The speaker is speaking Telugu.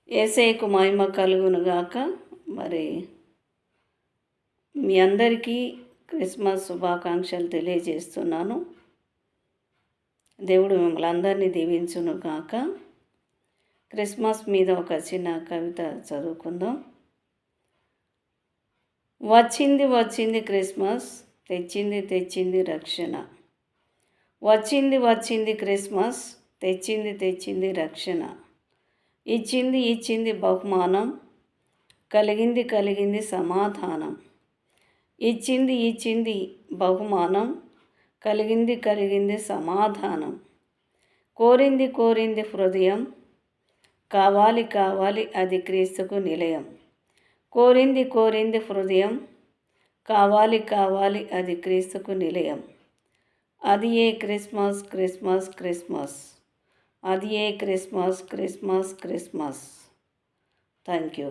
యేసయ్యకు మహిమ కలుగునుగాక. మరి మీ అందరికీ క్రిస్మస్ శుభాకాంక్షలు తెలియజేస్తున్నాను. దేవుడు మిమ్మల్ని అందరినీ దీవించునుగాక. క్రిస్మస్ మీద ఒక చిన్న కవిత చదువుకుందాం. వచ్చింది వచ్చింది క్రిస్మస్, తెచ్చింది తెచ్చింది రక్షణ. వచ్చింది వచ్చింది క్రిస్మస్, తెచ్చింది తెచ్చింది రక్షణ. ఇచ్చింది ఇచ్చింది బహుమానం, కలిగింది కలిగింది సమాధానం. ఇచ్చింది ఇచ్చింది బహుమానం, కలిగింది కలిగింది సమాధానం. కోరింది కోరింది హృదయం, కావాలి కావాలి అది క్రీస్తుకు నిలయం. కోరింది కోరింది హృదయం, కావాలి కావాలి అది క్రీస్తుకు నిలయం. అది ఏ క్రిస్మస్ క్రిస్మస్ క్రిస్మస్, అది ఏ Christmas Christmas Christmas. Thank you.